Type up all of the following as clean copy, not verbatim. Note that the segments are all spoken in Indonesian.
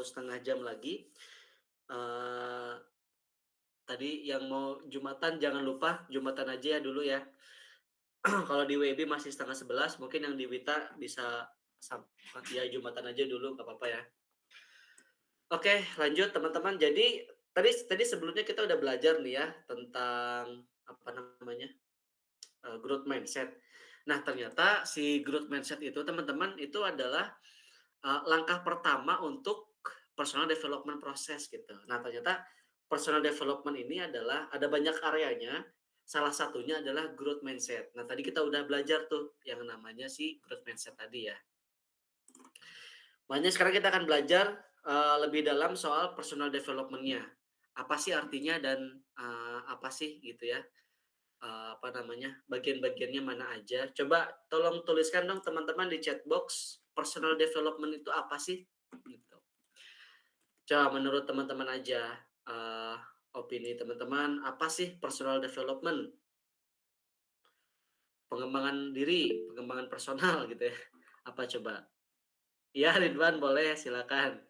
setengah jam lagi. Eee, Tadi yang mau Jumatan jangan lupa Jumatan aja ya dulu ya. Kalau di WIB masih 10:30, mungkin yang di Wita bisa ya Jumatan aja dulu, nggak apa-apa ya. Oke, lanjut teman-teman. Jadi tadi tadi sebelumnya kita udah belajar nih ya tentang apa namanya, growth mindset. Nah, ternyata si growth mindset itu teman-teman itu adalah, langkah pertama untuk personal development proses gitu. Nah, ternyata personal development ini adalah ada banyak areanya, salah satunya adalah growth mindset. Nah, tadi kita udah belajar tuh yang namanya si growth mindset tadi ya. Makanya sekarang kita akan belajar, lebih dalam soal personal development-nya. Apa sih artinya dan, apa sih gitu ya, apa namanya, bagian-bagiannya mana aja. Coba tolong tuliskan dong teman-teman di chat box, personal development itu apa sih? Gitu. Coba menurut teman-teman aja, opini teman-teman, apa sih personal development? Pengembangan diri, pengembangan personal gitu ya. Apa coba? Iya Ridwan boleh silakan.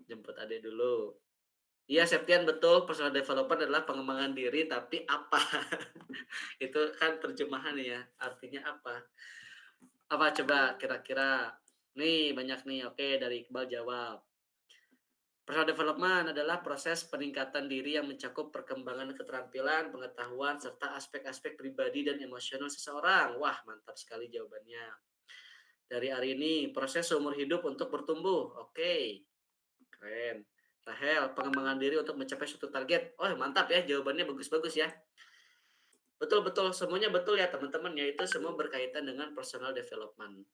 Jemput Ade dulu. Iya Septian betul, personal development adalah pengembangan diri tapi apa? Itu kan terjemahan ya, artinya apa? Apa coba kira-kira? Nih banyak nih, oke dari Iqbal jawab. Personal development adalah proses peningkatan diri yang mencakup perkembangan keterampilan, pengetahuan, serta aspek-aspek pribadi dan emosional seseorang. Wah, mantap sekali jawabannya. Dari Arini, proses seumur hidup untuk bertumbuh. Oke, keren. Rahel, pengembangan diri untuk mencapai suatu target. Oh, mantap ya, jawabannya bagus-bagus ya. Betul betul, semuanya betul ya teman-teman ya, itu semua berkaitan dengan personal development.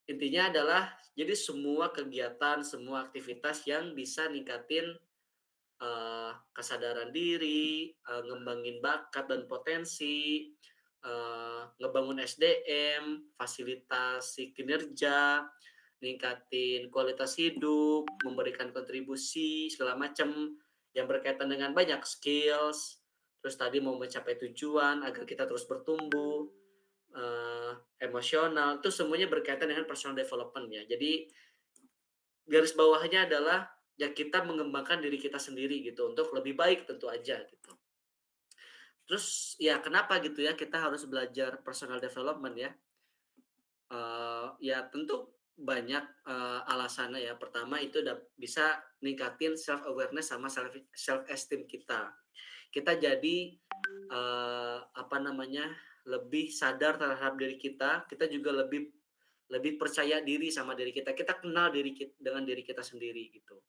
Intinya adalah jadi semua kegiatan, semua aktivitas yang bisa ningkatin, kesadaran diri, ngembangin bakat dan potensi, ngebangun SDM, fasilitasi kinerja, ningkatin kualitas hidup, memberikan kontribusi segala macam yang berkaitan dengan banyak skills, terus tadi mau mencapai tujuan agar kita terus bertumbuh, emosional, itu semuanya berkaitan dengan personal development ya. Jadi garis bawahnya adalah ya kita mengembangkan diri kita sendiri gitu untuk lebih baik tentu aja gitu. Terus ya kenapa gitu ya kita harus belajar personal development ya? Ya tentu banyak, alasannya ya. Pertama itu bisa ningkatin self awareness sama self esteem kita. Kita jadi, apa namanya, lebih sadar terhadap diri kita juga lebih lebih percaya diri sama diri kita. Kita kenal dengan diri kita sendiri gitu.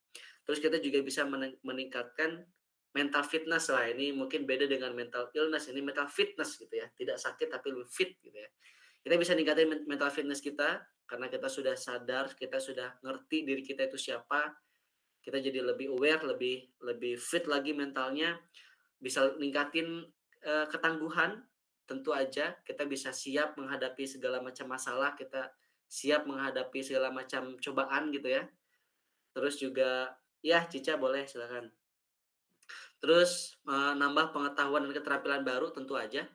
Terus kita juga bisa meningkatkan mental fitness lah, ini mungkin beda dengan mental illness, ini mental fitness gitu ya, tidak sakit tapi lebih fit gitu ya. Kita bisa ningkatin mental fitness kita, karena kita sudah sadar, kita sudah ngerti diri kita itu siapa, kita jadi lebih aware, lebih lebih fit lagi mentalnya, bisa ningkatin, ketangguhan, tentu aja kita bisa siap menghadapi segala macam masalah, kita siap menghadapi segala macam cobaan gitu ya. Terus juga ya Cica boleh silakan. Terus, nambah pengetahuan dan keterampilan baru tentu aja.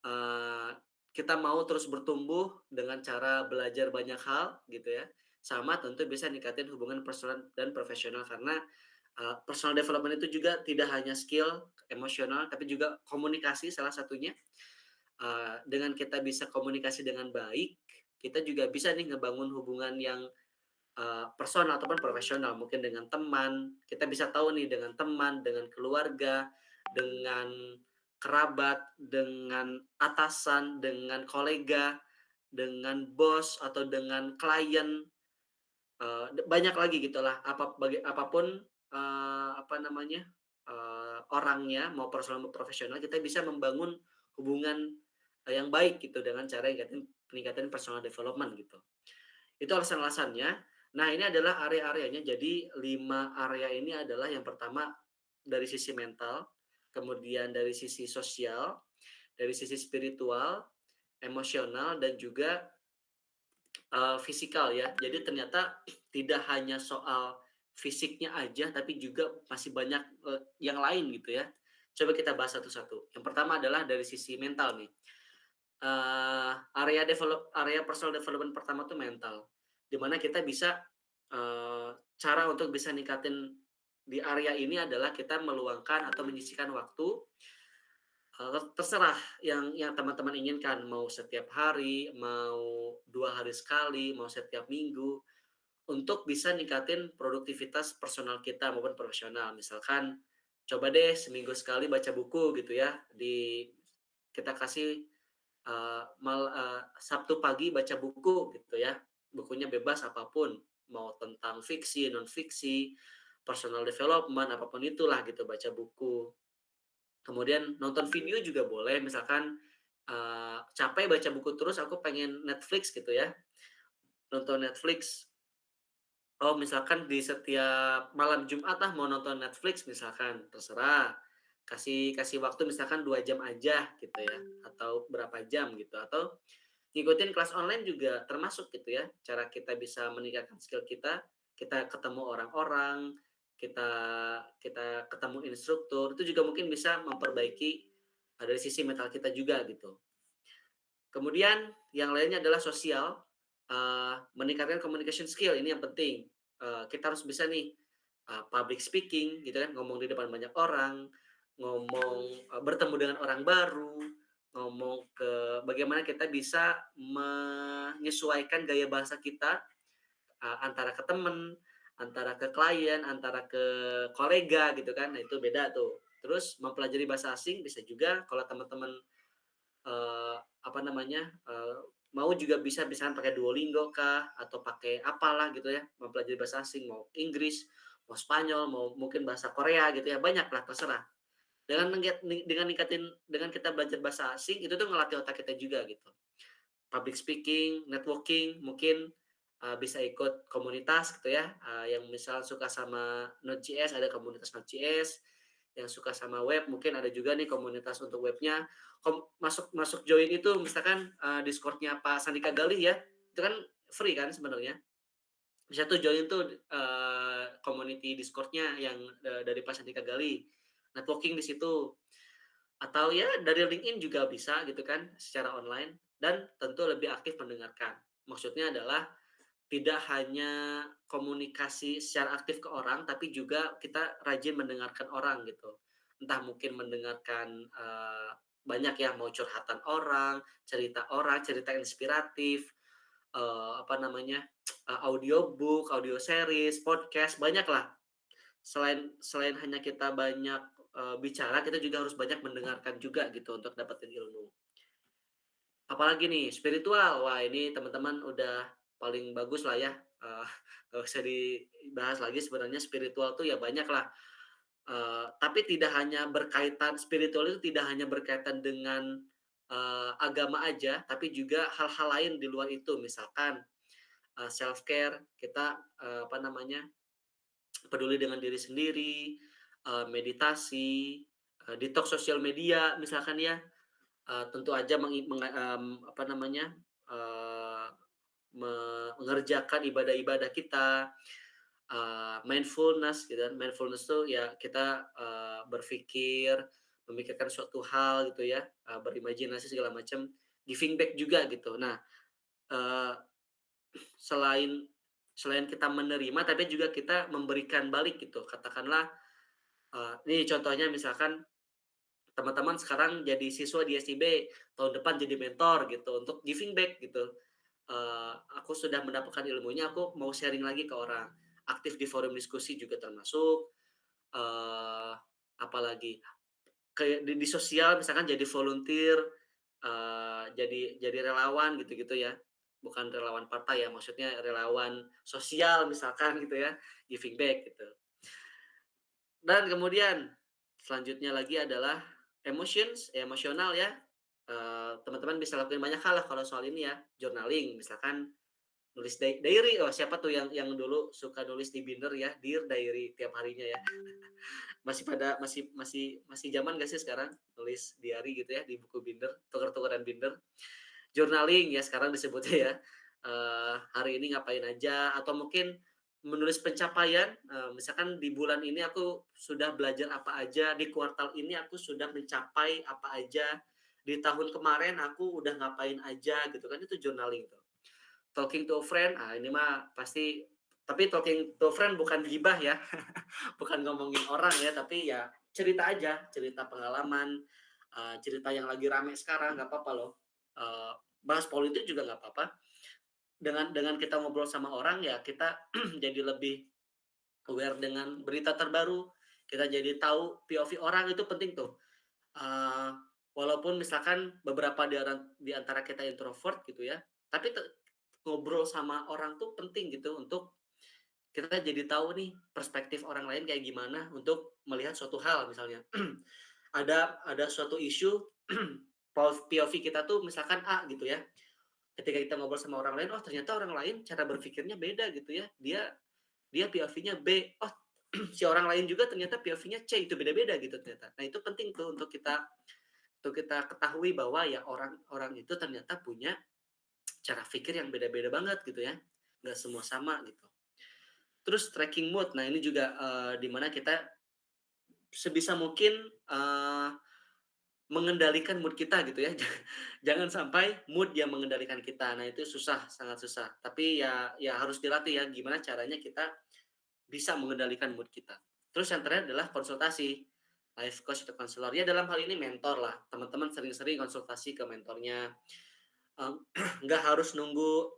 Eee, Kita mau terus bertumbuh dengan cara belajar banyak hal gitu ya, sama tentu bisa ningkatin hubungan personal dan profesional karena, personal development itu juga tidak hanya skill emosional, tapi juga komunikasi salah satunya. Dengan kita bisa komunikasi dengan baik, kita juga bisa nih ngebangun hubungan yang, personal ataupun profesional, mungkin dengan teman, kita bisa tahu nih dengan teman, dengan keluarga, dengan kerabat, dengan atasan, dengan kolega, dengan bos, atau dengan klien, banyak lagi gitulah, apapun, apa namanya, orangnya, mau personal mau profesional, kita bisa membangun hubungan, yang baik gitu dengan cara peningkatan personal development gitu. Itu alasan-alasannya. Nah, ini adalah area-areanya. Jadi 5 area ini adalah yang pertama dari sisi mental, kemudian dari sisi sosial, dari sisi spiritual, emosional, dan juga, fisikal ya. Jadi ternyata tidak hanya soal fisiknya aja, tapi juga masih banyak, yang lain gitu ya. Coba kita bahas satu-satu. Yang pertama adalah dari sisi mental nih. Area personal development pertama tuh mental, di mana kita bisa eee, cara untuk bisa ningkatin di area ini adalah kita meluangkan atau menyisihkan waktu, terserah yang teman-teman inginkan, mau setiap hari, mau 2 hari sekali, mau setiap minggu, untuk bisa ningkatin produktivitas personal kita maupun profesional. Misalkan, coba deh seminggu sekali baca buku gitu ya, kita kasih, Sabtu pagi baca buku gitu ya, bukunya bebas apapun, mau tentang fiksi, non-fiksi, personal development, apapun itulah gitu, baca buku. Kemudian nonton video juga boleh, misalkan, capek baca buku terus, aku pengen Netflix gitu ya, nonton Netflix. Oh, misalkan di setiap malam Jumat mau nonton Netflix misalkan, terserah. Kasih kasih waktu misalkan 2 jam aja gitu ya, atau berapa jam gitu, atau ngikutin kelas online juga termasuk gitu ya, cara kita bisa meningkatkan skill kita, kita ketemu orang-orang, kita kita ketemu instruktur, itu juga mungkin bisa memperbaiki, dari sisi mental kita juga gitu. Kemudian yang lainnya adalah sosial, meningkatkan communication skill ini yang penting. Kita harus bisa nih, public speaking gitu kan, ngomong di depan banyak orang, ngomong, bertemu dengan orang baru, ngomong bagaimana kita bisa menyesuaikan gaya bahasa kita, antara ke temen, antara ke klien, antara ke kolega gitu kan, nah itu beda tuh. Terus mempelajari bahasa asing bisa juga kalau teman-teman apa namanya, mau juga bisa misalkan pakai Duolingo kah, atau pakai apalah gitu ya, mempelajari bahasa asing, mau Inggris, mau Spanyol, mau mungkin bahasa Korea gitu ya, banyaklah terserah. Dengan dengan kita belajar bahasa asing, itu tuh ngelatih otak kita juga gitu. Public speaking, networking, mungkin, bisa ikut komunitas gitu ya, yang misal suka sama Node.js, ada komunitas Node.js, yang suka sama web, mungkin ada juga nih komunitas untuk webnya. Masuk masuk join itu misalkan, Discord-nya Pak Sandika Galih ya, itu kan free kan sebenarnya. Bisa tuh join tuh, community Discord-nya yang, dari Pak Sandika Galih, networking di situ. Atau ya dari LinkedIn juga bisa gitu kan, secara online dan tentu lebih aktif mendengarkan. Maksudnya adalah tidak hanya komunikasi secara aktif ke orang, tapi juga kita rajin mendengarkan orang gitu. Entah mungkin mendengarkan, banyak ya, mau curhatan orang, cerita inspiratif, apa namanya, audiobook, audio series, podcast, banyaklah. Selain selain hanya kita banyak, bicara, kita juga harus banyak mendengarkan juga gitu untuk dapetin ilmu. Apalagi nih, spiritual, wah ini teman-teman udah paling bagus lah ya, nggak usah dibahas lagi sebenarnya spiritual tuh ya banyaklah, tapi tidak hanya berkaitan spiritual itu tidak hanya berkaitan dengan, agama aja, tapi juga hal-hal lain di luar itu. Misalkan, self care, kita, apa namanya, peduli dengan diri sendiri, meditasi, detox sosial media misalkan ya, tentu aja apa namanya, eee, mengerjakan ibadah-ibadah kita, mindfulness gitu kan. Mindfulness tuh ya kita, berpikir, memikirkan suatu hal gitu ya, berimajinasi segala macam, giving back juga gitu. Nah, eee, selain selain kita menerima, tapi juga kita memberikan balik gitu. Katakanlah, nih contohnya misalkan teman-teman sekarang jadi siswa di SIB, tahun depan jadi mentor gitu, untuk giving back gitu. Aku sudah mendapatkan ilmunya, aku mau sharing lagi ke orang. Aktif di forum diskusi juga termasuk, eee, apalagi, kayak di sosial misalkan jadi volunteer, jadi relawan gitu-gitu ya. Bukan relawan partai ya, maksudnya relawan sosial misalkan gitu ya, giving back gitu. Dan kemudian selanjutnya lagi adalah emosional ya, teman-teman bisa lakuin banyak hal lah kalau soal ini ya, journaling misalkan nulis diary, oh siapa tuh yang dulu suka nulis di binder ya, Dear Diary tiap harinya ya. Masih zaman nggak sih sekarang nulis diary gitu ya di buku binder, tuker-tukeran binder. Journaling ya sekarang disebutnya ya, hari ini ngapain aja atau mungkin menulis pencapaian, misalkan di bulan ini aku sudah belajar apa aja, di kuartal ini aku sudah mencapai apa aja, di tahun kemarin aku udah ngapain aja gitu kan, itu journaling tuh. Talking to a friend, ini mah pasti Tapi talking to friend bukan gibah ya, bukan ngomongin orang ya, tapi ya cerita aja, cerita pengalaman, cerita yang lagi rame sekarang nggak apa-apa loh, eee, bahas politik juga nggak apa-apa. Dengan kita ngobrol sama orang ya kita jadi lebih aware dengan berita terbaru, kita jadi tahu POV orang itu penting tuh. Eee, Walaupun misalkan beberapa di antara kita introvert gitu ya, tapi ngobrol sama orang tuh penting gitu untuk kita jadi tahu nih perspektif orang lain kayak gimana untuk melihat suatu hal misalnya. Ada suatu isu POV kita tuh misalkan A gitu ya, ketika kita ngobrol sama orang lain, oh ternyata orang lain cara berpikirnya beda gitu ya. Dia dia POV-nya B, oh si orang lain juga ternyata POV-nya C, itu beda-beda gitu ternyata. Nah itu penting tuh untuk kita ketahui bahwa ya orang-orang itu ternyata punya cara pikir yang beda-beda banget gitu ya, nggak semua sama gitu. Terus tracking mood, nah ini juga, di mana kita sebisa mungkin, eee, mengendalikan mood kita gitu ya, jangan sampai mood yang mengendalikan kita. Nah itu susah, sangat susah. Tapi ya harus dilatih ya, gimana caranya kita bisa mengendalikan mood kita. Terus yang terakhir adalah konsultasi, life coach atau konselor. Ya dalam hal ini mentor lah, teman-teman sering-sering konsultasi ke mentornya, mmm, nggak harus nunggu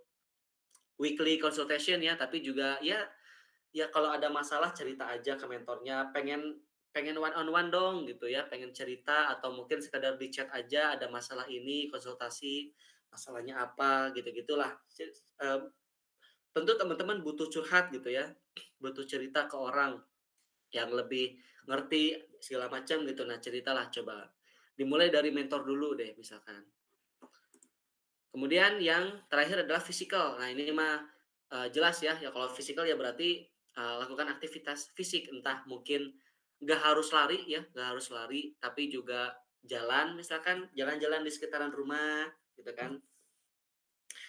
weekly consultation ya, tapi juga ya kalau ada masalah cerita aja ke mentornya, pengen pengen one on one dong gitu ya, pengen cerita atau mungkin sekedar di chat aja ada masalah ini, konsultasi, masalahnya apa, gitu-gitulah. Tentu teman-teman butuh curhat gitu ya, butuh cerita ke orang yang lebih ngerti segala macam gitu. Nah, ceritalah coba. Dimulai dari mentor dulu deh misalkan. Kemudian yang terakhir adalah fisikal. Nah, ini mah, jelas ya, ya kalau fisikal ya berarti, lakukan aktivitas fisik, entah mungkin nggak harus lari ya, nggak harus lari, tapi juga jalan misalkan, jalan-jalan di sekitaran rumah gitu kan,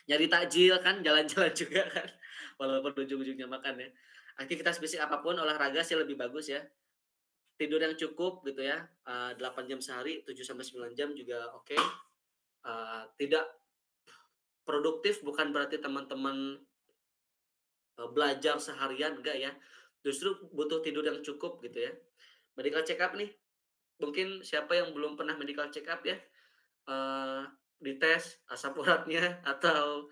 nyari takjil kan, jalan-jalan juga kan, walaupun ujung-ujungnya makan ya. Aktivitas fisik apapun, olahraga sih lebih bagus ya. Tidur yang cukup gitu ya, 8 jam sehari, 7 sampai 9 jam juga oke. Tidak produktif bukan berarti teman-teman belajar seharian, enggak ya. Justru butuh tidur yang cukup gitu ya. Medical check up nih, mungkin siapa yang belum pernah medical check up ya, eee, dites asam uratnya atau,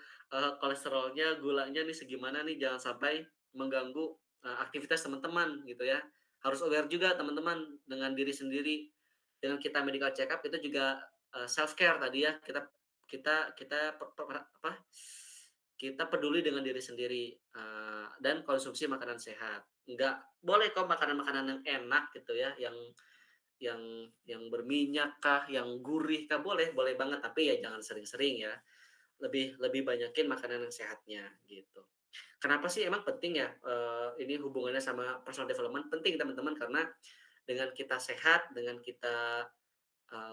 kolesterolnya, gulanya nih segimana nih, jangan sampai mengganggu, aktivitas teman-teman gitu ya. Harus aware juga teman-teman dengan diri sendiri. Dengan kita medical check up itu juga, self care tadi ya, kita kita kita pe pe apa, kita peduli dengan diri sendiri, dan konsumsi makanan sehat. Enggak boleh kok makanan-makanan yang enak gitu ya, yang berminyak kah, yang gurih kah, boleh boleh banget, tapi ya jangan sering-sering ya. Lebih lebih banyakin makanan yang sehatnya, gitu. Kenapa sih emang penting ya, ini hubungannya sama personal development? Penting teman-teman, karena dengan kita sehat, dengan kita,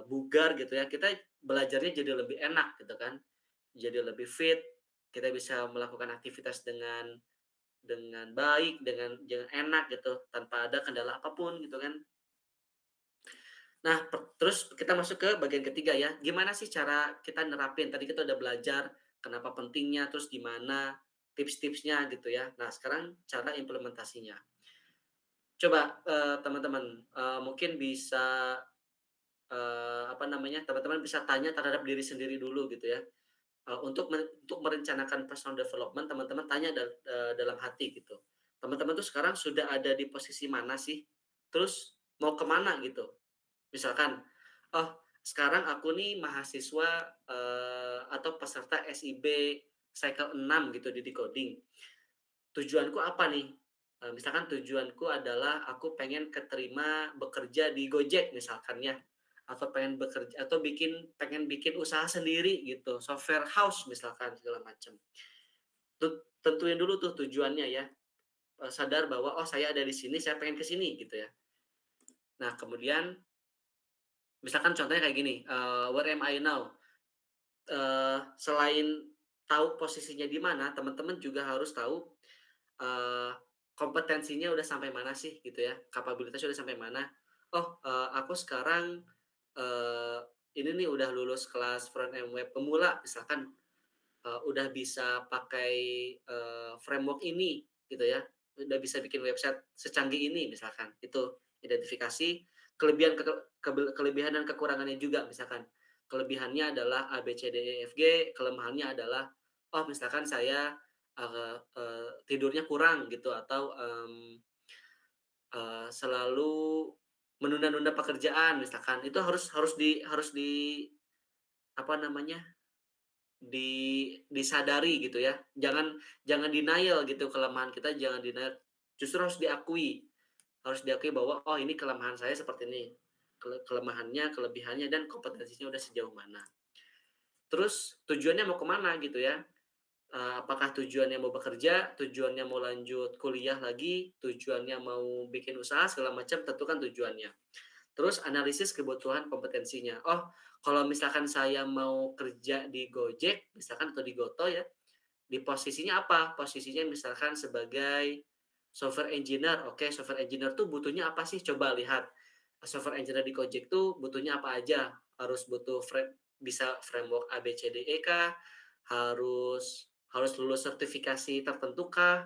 bugar gitu ya, kita belajarnya jadi lebih enak gitu kan, jadi lebih fit, kita bisa melakukan aktivitas dengan baik, dengan enak gitu, tanpa ada kendala apapun gitu kan. Nah, terus kita masuk ke bagian ketiga ya, gimana sih cara kita nerapin? Tadi kita udah belajar kenapa pentingnya, terus gimana tips-tipsnya gitu ya. Nah, sekarang cara implementasinya. Coba, teman-teman, mungkin bisa, apa namanya, teman-teman bisa tanya terhadap diri sendiri dulu gitu ya. Untuk merencanakan personal development, teman-teman tanya dalam hati gitu. Teman-teman tuh sekarang sudah ada di posisi mana sih? Terus mau kemana gitu? Misalkan, oh sekarang aku nih mahasiswa, atau peserta SIB cycle 6 gitu di decoding. Tujuanku apa nih? Misalkan tujuanku adalah aku pengen keterima bekerja di Gojek misalkan ya, atau pengen bikin usaha sendiri gitu, software house misalkan segala macam. Tentuin dulu tuh tujuannya ya, sadar bahwa, "Oh saya ada di sini, saya pengen ke sini," gitu ya. Nah kemudian misalkan contohnya kayak gini, where am I now? Selain tahu posisinya di mana, teman-teman juga harus tahu, eee, kompetensinya udah sampai mana sih gitu ya, kapabilitasnya udah sampai mana. Oh, aku sekarang, eee, ini nih udah lulus kelas front end web pemula misalkan, udah bisa pakai, framework ini. gitu ya, udah bisa bikin website secanggih ini misalkan, itu identifikasi kelebihan kelebihan dan kekurangannya juga misalkan. Kelebihannya adalah A, B, C, D, E, F, G, kelemahannya adalah, oh misalkan saya, tidurnya kurang gitu atau, selalu menunda-nunda pekerjaan misalkan, itu harus di apa namanya, disadari gitu ya. Jangan jangan denial gitu kelemahan kita, jangan denial, justru harus diakui bahwa, "Oh ini kelemahan saya seperti ini, kelemahannya, kelebihannya, dan kompetensinya udah sejauh mana." Terus tujuannya mau kemana gitu ya, apakah tujuannya mau bekerja, tujuannya mau lanjut kuliah lagi, tujuannya mau bikin usaha segala macam, tentukan tujuannya. Terus analisis kebutuhan kompetensinya. Oh, kalau misalkan saya mau kerja di Gojek misalkan atau di Goto ya, di posisinya apa? Posisinya misalkan sebagai software engineer. Oke, software engineer tuh butuhnya apa sih? Coba lihat. Software engineer di Gojek tuh butuhnya apa aja? Harus butuh bisa framework A, B, C, D, E kah? Harus harus lulus sertifikasi tertentu kah?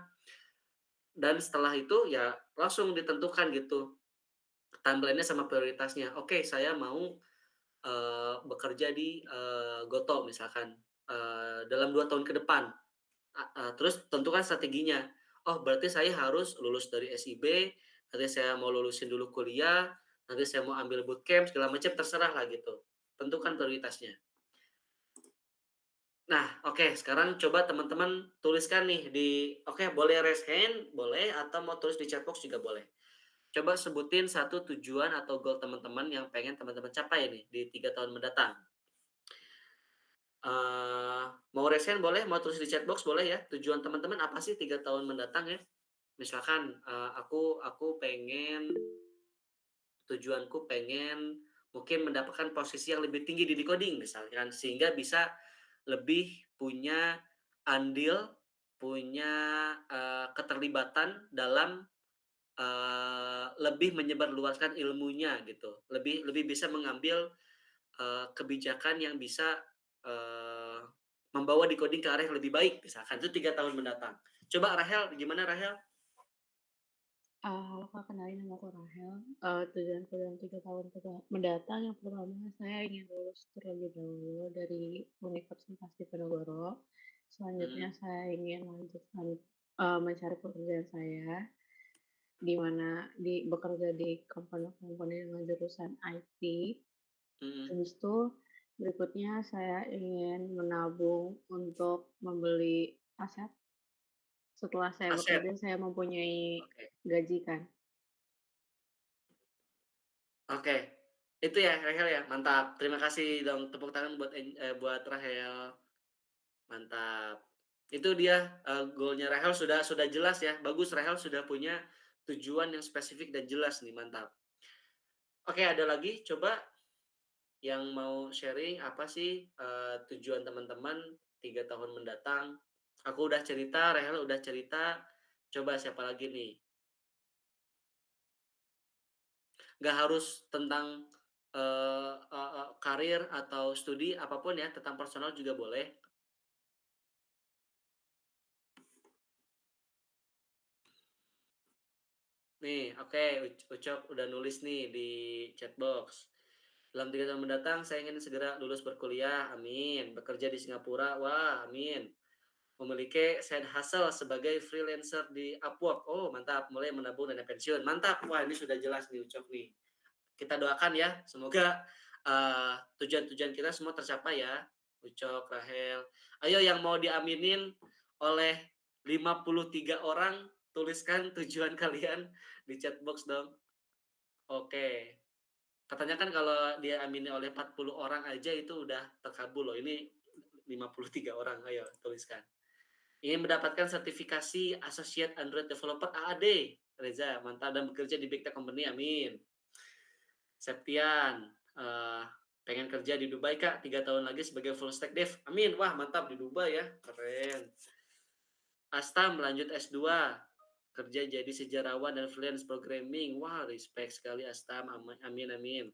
Dan setelah itu ya langsung ditentukan gitu timeline-nya sama prioritasnya. Oke, saya mau bekerja di, Goto misalkan, dalam 2 tahun ke depan, terus tentukan strateginya. Oh, berarti saya harus lulus dari SIB, nanti saya mau lulusin dulu kuliah, nanti saya mau ambil bootcamp segala macam, terserah lah gitu. Tentukan prioritasnya. Nah, oke, sekarang coba teman-teman tuliskan nih oke, boleh raise hand, boleh, atau mau tulis di chat box juga boleh. Coba sebutin satu tujuan atau goal teman-teman yang pengen teman-teman capai nih di 3 tahun mendatang. Mau resen boleh, mau tulis di chat box boleh ya, tujuan teman-teman apa sih 3 tahun mendatang ya? Misalkan, aku pengen tujuanku pengen mungkin mendapatkan posisi yang lebih tinggi di decoding misalkan, sehingga bisa lebih punya andil, punya, keterlibatan dalam, lebih menyebarluaskan ilmunya gitu, lebih lebih bisa mengambil kebijakan yang bisa, eee, membawa decoding ke arah yang lebih baik misalkan, itu 3 tahun mendatang. Coba Rahel, gimana Rahel? Halo Kak, kenalin nama aku Rahel. Tujuanku dalam 3 tahun mendatang yang pertama saya ingin lulus terlebih dahulu dari Universitas Diponegoro. Selanjutnya Mhm, saya ingin melanjutkan, mencari pekerjaan saya, di mana bekerja di company-company dengan jurusan IT. mhm. Habis itu berikutnya saya ingin menabung untuk membeli aset. Setelah saya Aset, bekerja, saya mempunyai oke gaji kan. oke. Itu ya Rahel ya, mantap. Terima kasih dong, tepuk tangan buat Rahel, mantap. Itu dia, goal-nya Rahel sudah jelas ya, bagus Rahel sudah punya tujuan yang spesifik dan jelas nih, mantap. Oke, ada lagi coba yang mau sharing apa sih, tujuan teman-teman 3 tahun mendatang? Aku udah cerita, Rehel udah cerita, coba siapa lagi nih? Nggak harus tentang, karir atau studi, apapun ya, tentang personal juga boleh. Nih, oke, Ucok udah nulis nih di chat box. Dalam 3 tahun mendatang saya ingin segera lulus berkuliah, amin. Bekerja di Singapura, wah, amin. Memiliki side hustle sebagai freelancer di Upwork. Oh, mantap, mulai menabung dana pensiun. Mantap. Wah, ini sudah jelas nih Ucok nih. Kita doakan ya, semoga tujuan-tujuan kita semua tercapai ya. Ucok, Rahel. Ayo yang mau diaminin oleh 53 orang, tuliskan tujuan kalian di chat box dong. Oke. Katanya kan kalau diamini oleh 40 orang aja itu udah terkabul loh. Ini 53 orang, ayo tuliskan. Ingin mendapatkan sertifikasi Associate Android Developer AAD. Reza, mantap dan bekerja di Big Tech Company, amin. Septian, pengen kerja di Dubai Kak, 3 tahun lagi sebagai full stack dev, amin. Wah mantap di Dubai ya, keren. Asta melanjut S2, kerja jadi sejarawan dan freelance programming. Wah respect sekali Asta, amin amin.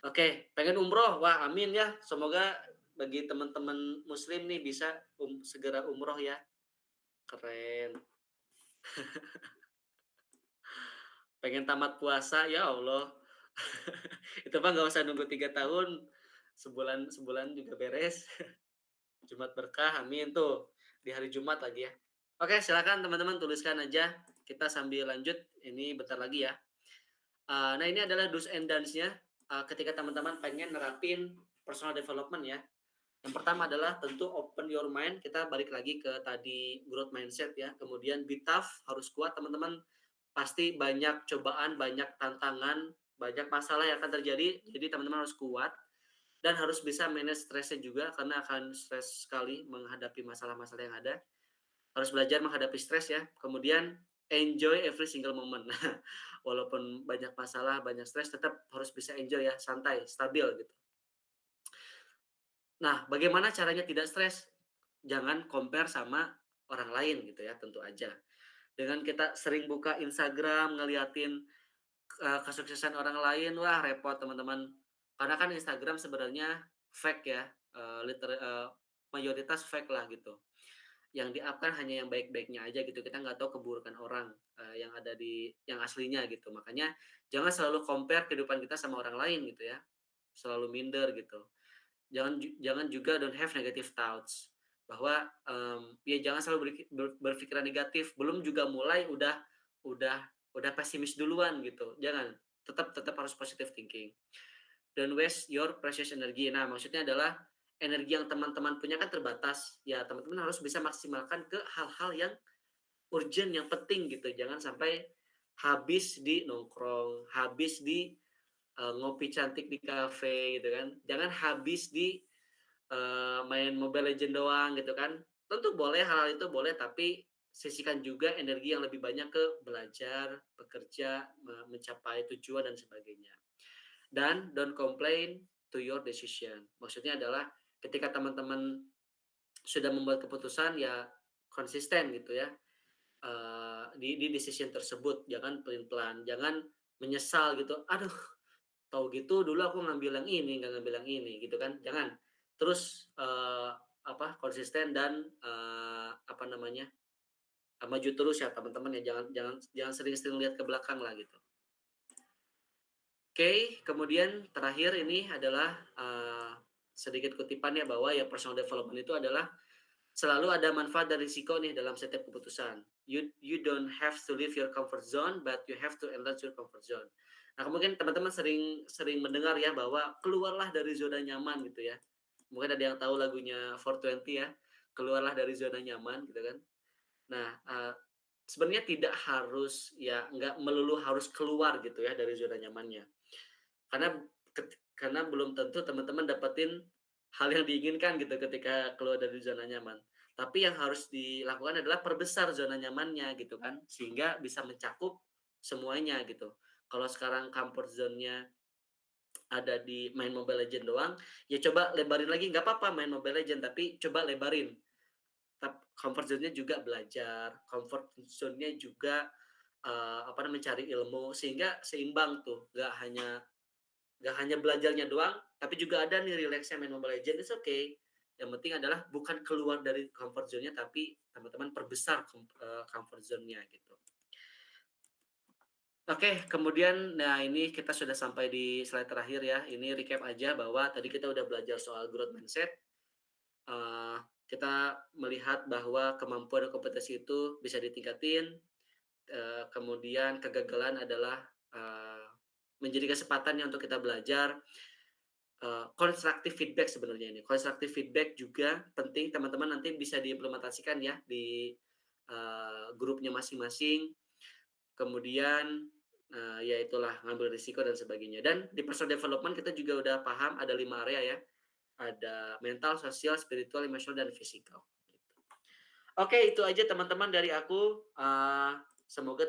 Oke, pengen umroh, wah amin ya. Semoga bagi teman-teman muslim nih bisa segera umroh ya. keren. Pengen tamat puasa, ya Allah. Itu mah nggak usah nunggu 3 tahun, sebulan sebulan juga beres. Jumat berkah, amin tuh, di hari Jumat lagi ya. Oke, silakan teman-teman tuliskan aja, kita sambil lanjut, ini bentar lagi ya. Nah ini adalah do's and don'ts-nya, ketika teman-teman pengen nerapin personal development ya. Yang pertama adalah tentu open your mind, kita balik lagi ke tadi growth mindset ya, kemudian be tough, harus kuat teman-teman, pasti banyak cobaan, banyak tantangan, banyak masalah yang akan terjadi, jadi teman-teman harus kuat dan harus bisa manage stresnya juga karena akan stres sekali menghadapi masalah-masalah yang ada. Harus belajar menghadapi stres ya. Kemudian enjoy every single moment. Nah, walaupun banyak masalah, banyak stres, tetap harus bisa enjoy ya, santai, stabil gitu. Nah, bagaimana caranya tidak stres? Jangan compare sama orang lain gitu ya, tentu aja. Dengan kita sering buka Instagram, ngeliatin kesuksesan orang lain, wah repot teman-teman. Karena kan Instagram sebenarnya fake ya, mayoritas fake lah gitu. Yang di-up kan hanya yang baik-baiknya aja gitu, kita nggak tahu keburukan orang, yang ada di yang aslinya gitu. Makanya jangan selalu compare kehidupan kita sama orang lain gitu ya, selalu minder gitu. Jangan juga don't have negative thoughts, bahwa, ya jangan selalu berpikiran negatif, belum juga mulai udah pesimis duluan gitu, jangan. Tetap tetap harus positive thinking. Don't waste your precious energy. Nah, maksudnya adalah energi yang teman-teman punya kan terbatas, ya teman-teman harus bisa maksimalkan ke hal-hal yang urgent, yang penting gitu. Jangan sampai habis di nongkrong, habis di, ngopi cantik di kafe gitu kan. Jangan habis di, main Mobile Legends doang gitu kan. Tentu boleh hal-hal itu boleh, tapi sisihkan juga energi yang lebih banyak ke belajar, bekerja, mencapai tujuan dan sebagainya. Dan don't complain to your decision. Maksudnya adalah ketika teman-teman sudah membuat keputusan ya konsisten gitu ya, di decision tersebut. Jangan pelin-pelan, jangan menyesal gitu, "Aduh, tahu gitu dulu aku ngambil yang ini, nggak ngambil yang ini," gitu kan. Jangan. Terus, konsisten dan, apa namanya, maju terus ya teman-teman ya, jangan jangan jangan sering-sering lihat ke belakang lah gitu. Oke, kemudian terakhir ini adalah, sedikit kutipan ya bahwa ya personal development itu adalah selalu ada manfaat dan risiko nih dalam setiap keputusan. You don't have to leave your comfort zone, but you have to enlarge your comfort zone. Nah, mungkin teman-teman sering sering mendengar ya bahwa keluarlah dari zona nyaman gitu ya. Mungkin ada yang tahu lagunya 420 ya, keluarlah dari zona nyaman gitu kan. Nah, sebenarnya tidak harus ya nggak melulu harus keluar gitu ya dari zona nyamannya. Karena karena belum tentu teman-teman dapetin hal yang diinginkan gitu ketika keluar dari zona nyaman. Tapi yang harus dilakukan adalah perbesar zona nyamannya gitu kan, sehingga bisa mencakup semuanya gitu. Kalau sekarang comfort zone-nya ada di main Mobile Legends doang, ya coba lebarin lagi, nggak apa-apa main Mobile Legends, tapi coba lebarin. Comfort zone-nya juga belajar, comfort zone-nya juga, mencari ilmu, sehingga seimbang tuh, nggak hanya belajarnya doang, tapi juga ada nih rileksnya main Mobile Legends, it's okay. Yang penting adalah bukan keluar dari comfort zone-nya, tapi teman-teman perbesar comfort zone-nya gitu. Oke, kemudian nah ini kita sudah sampai di slide terakhir ya. Ini recap aja bahwa tadi kita udah belajar soal growth mindset, eee, kita melihat bahwa kemampuan dan kompetensi itu bisa ditingkatin, kemudian kegagalan adalah, menjadi kesempatannya untuk kita belajar. Constructive feedback sebenarnya ini. Constructive feedback juga penting teman-teman nanti bisa diimplementasikan ya di, grupnya masing-masing. Kemudian, ya itulah ngambil risiko dan sebagainya. Dan di personal development kita juga udah paham ada 5 area ya, ada mental, sosial, spiritual, emosional, dan fisikal, gitu. Oke itu aja teman-teman dari aku, semoga